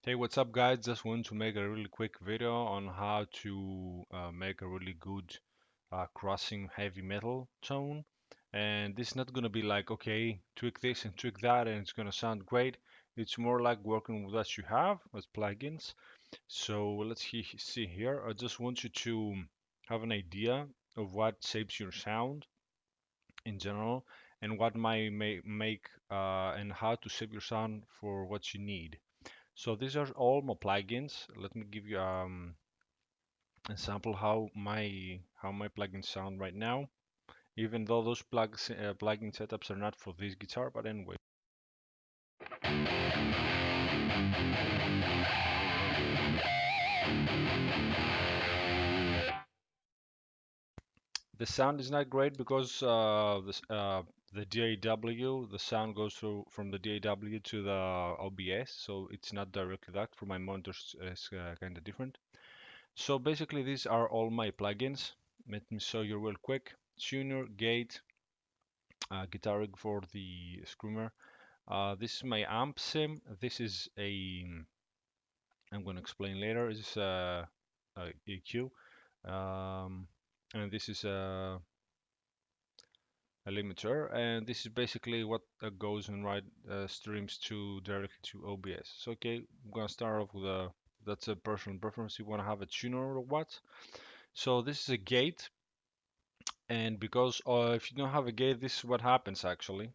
Hey, what's up, guys? Just want to make a really quick video on how to make a really good crossing heavy metal tone. And this is not gonna be like, okay, tweak this and tweak that, and it's gonna sound great. It's more like working with what you have as plugins. So let's see here. I just want you to have an idea of what shapes your sound in general, and what might make and how to shape your sound for what you need. So these are all my plugins. Let me give you a sample how my plugins sound right now. Even though those plugin setups are not for this guitar, but anyway. The sound is not great because the DAW, the sound goes through from the DAW to the OBS, so it's not directly that. For my monitors, it's kind of different. So basically, these are all my plugins. Let me show you real quick. Tuner, Gate, guitar rig for the screamer. This is my amp sim. This is I'm going to explain later. This is a EQ. Um, and this is a limiter. And this is basically what goes and right streams to directly to OBS. So, okay, I'm going to start off with that's a personal preference. You want to have a tuner or what? So this is a gate. And because if you don't have a gate, this is what happens actually.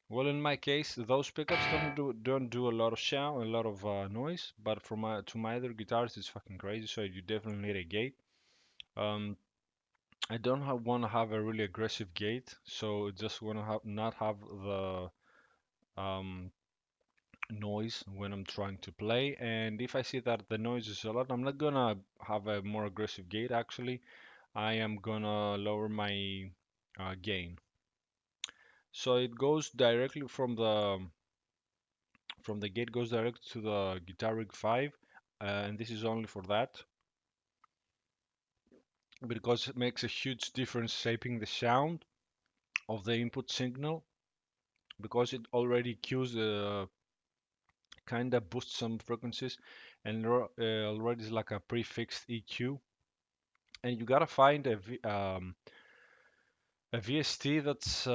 Well, in my case, those pickups don't do a lot of sound, a lot of noise. But for my to my other guitars, it's fucking crazy. So you definitely need a gate. Um, I don't want to have a really aggressive gate, so just want to have not have the um, noise when I'm trying to play. And if I see that the noise is a lot, I'm not gonna have a more aggressive gate. Actually, I am gonna lower my gain. So it goes directly from the gate goes direct to the Guitar Rig 5, and this is only for that because it makes a huge difference shaping the sound of the input signal because it already cues kind of boosts some frequencies and already is like a prefixed EQ, and you gotta find a VST that's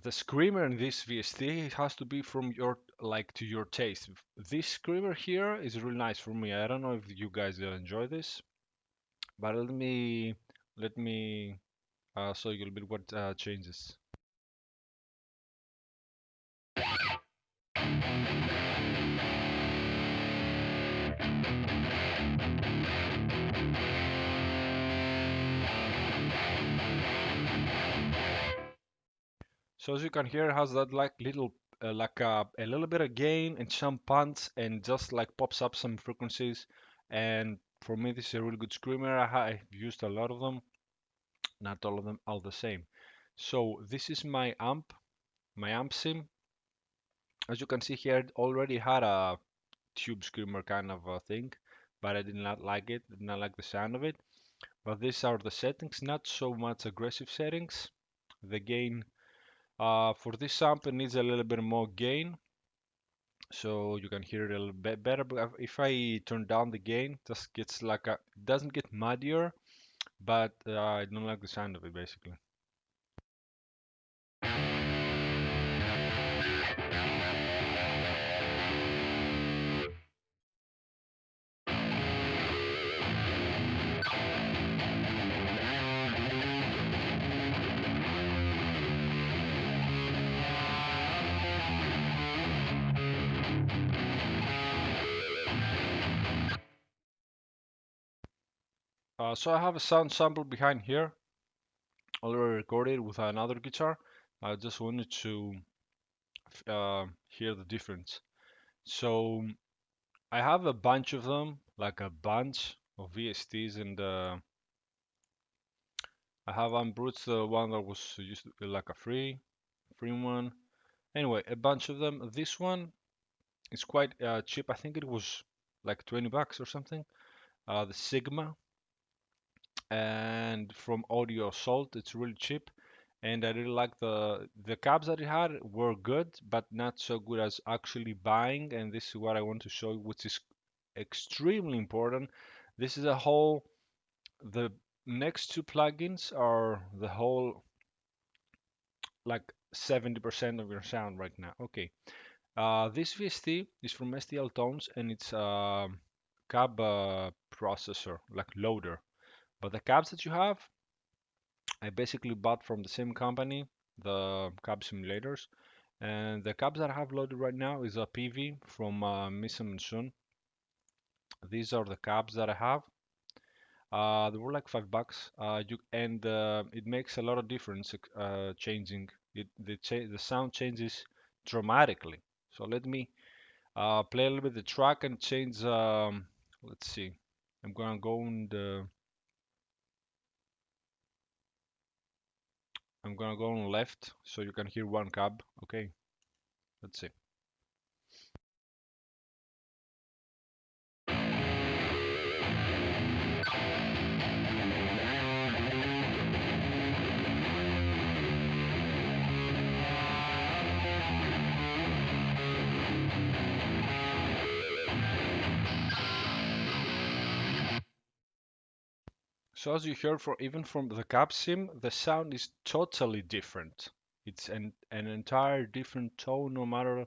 the screamer in this VST has to be from your like to your taste. This screamer here is really nice for me. I don't know if you guys will enjoy this. But let me show you a little bit what changes. So as you can hear, it has that like little like a little bit of gain and some punch and just like pops up some frequencies. And for me, this is a really good screamer. I've used a lot of them. Not all of them are the same. So this is my amp sim. As you can see here, it already had a tube screamer kind of a thing, but I did not like it. Did not like the sound of it. But these are the settings, not so much aggressive settings. The gain for this amp it needs a little bit more gain, so you can hear it a little bit better. But if I turn down the gain, just gets like it doesn't get muddier, but I don't like the sound of it basically. So I have a sound sample behind here, already recorded with another guitar. I just wanted to hear the difference. So I have a bunch of them, like a bunch of VSTs, and I have Unbrutes, the one that was used to be like a free one. Anyway, a bunch of them. This one is quite cheap. I think it was like 20 bucks or something. the Sigma, and from Audio Assault. It's really cheap, and I really like the cabs that it had were good, but not so good as actually buying. And this is what I want to show you, which is extremely important. This is a whole the next two plugins are the whole like 70% of your sound right now. Okay, this VST is from STL Tones and it's a cab processor, like loader. But the cabs that you have, I basically bought from the same company, the cab simulators. And the cabs that I have loaded right now is a PV from Missum Sun. These are the cabs that I have. They were like $5. It makes a lot of difference changing it. The sound changes dramatically. So let me play a little bit the track and change. Let's see. I'm gonna go on the. I'm gonna go on left so you can hear one cab. Okay. Let's see. So as you heard from even from the cab sim, the sound is totally different. It's an entire different tone no matter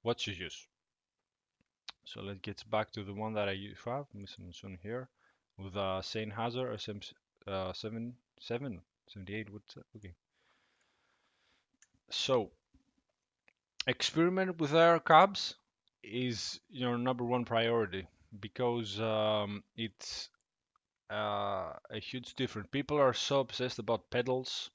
what you use. So let's get back to the one that I have, missing soon here, with Sennheiser SM 78. What's that? Okay. So experiment with air cabs is your number one priority because it's a huge difference. People are so obsessed about pedals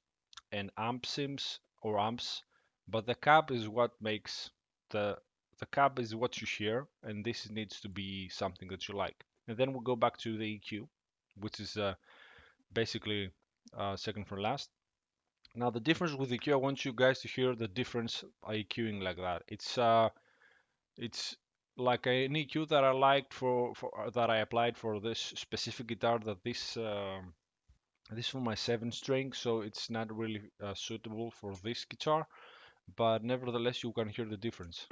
and amp sims or amps, but the cab is what makes the the cab is what you hear, and this needs to be something that you like. And then we'll go back to the EQ, which is basically second from last. Now the difference with EQ, I want you guys to hear the difference EQing like that. It's like an EQ that I liked for that I applied for this specific guitar that this is for my 7 string, so it's not really suitable for this guitar, but nevertheless you can hear the difference.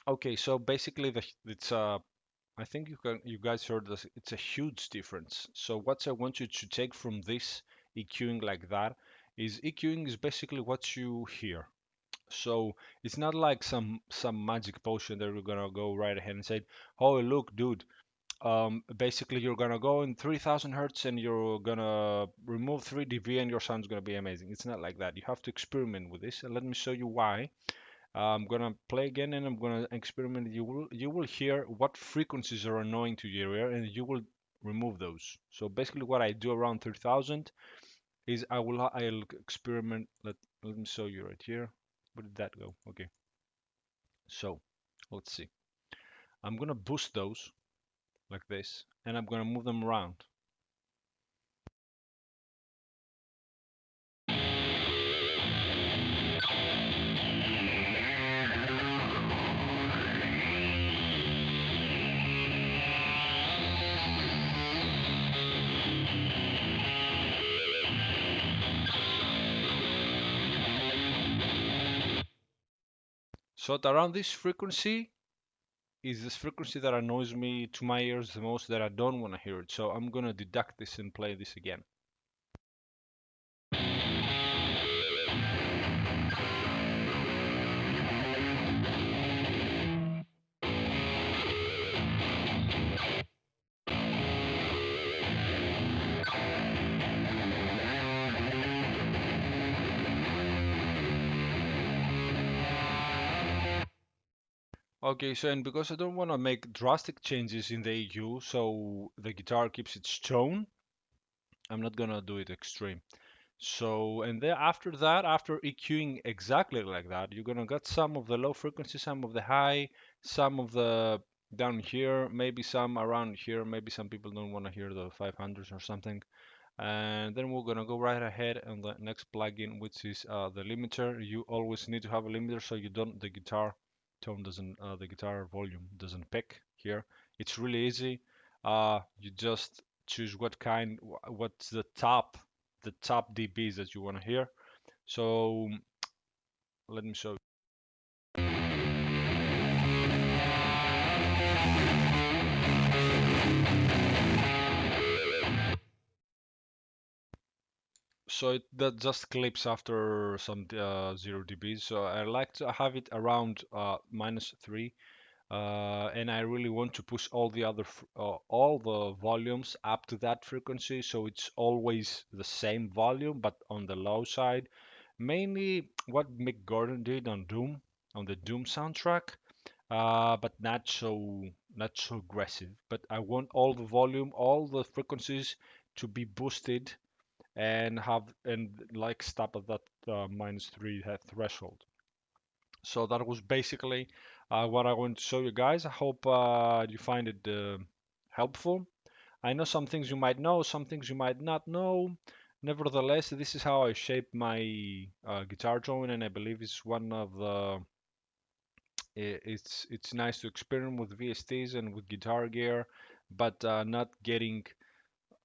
Okay, so basically it's I think you guys heard this. It's a huge difference. So what I want you to take from this EQing like that is EQing is basically what you hear. So it's not like some magic potion that we're gonna go right ahead and say, "Oh, look, dude, basically you're gonna go in 3000 hertz and you're gonna remove 3 dB and your sound's gonna be amazing." It's not like that. You have to experiment with this, and let me show you why. I'm gonna play again and I'm gonna experiment. You will hear what frequencies are annoying to your ear, and you will remove those. So basically, what I do around 3000 is I'll experiment. Let me show you right here. Where did that go? Okay. So let's see. I'm gonna boost those like this, and I'm gonna move them around. So at around this frequency is this frequency that annoys me to my ears the most, that I don't want to hear it. So I'm gonna deduct this and play this again. Okay, so and because I don't want to make drastic changes in the EQ, so the guitar keeps its tone, I'm not gonna do it extreme. So, and then after that, after EQing exactly like that, you're gonna get some of the low frequency, some of the high, some of the down here, maybe some around here, maybe some people don't want to hear the 500s or something. And then we're gonna go right ahead on the next plugin, which is the limiter. You always need to have a limiter so you don't the guitar tone doesn't the guitar volume doesn't pick here. It's really easy. You just choose what kind, what's the top dBs that you want to hear. So let me show you. So that just clips after some 0 dBs. So I like to have it around -3. And I really want to push all the volumes up to that frequency, so it's always the same volume, but on the low side. Mainly what Mick Gordon did on the Doom soundtrack, but not so aggressive. But I want all the volume, all the frequencies to be boosted and like stop at that -3 threshold. So that was basically what I want to show you guys. I hope you find it helpful. I know some things you might know, some things you might not know. Nevertheless, this is how I shape my guitar drawing, and I believe it's one of the it's nice to experiment with VSTs and with guitar gear, but not getting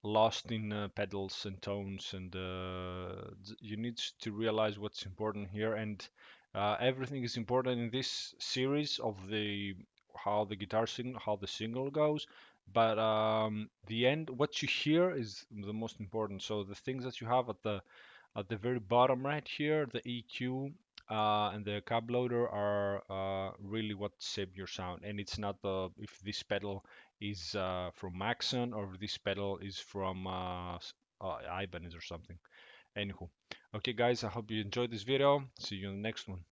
lost in pedals and tones, and you need to realize what's important here, and everything is important in this series of the how the how the single goes, but the end, what you hear is the most important. So the things that you have at the very bottom right here, the EQ and the cab loader are really what shape your sound. And it's not the if this pedal is from Maxon or if this pedal is from Ibanez or something. Anywho, okay guys, I hope you enjoyed this video. See you in the next one.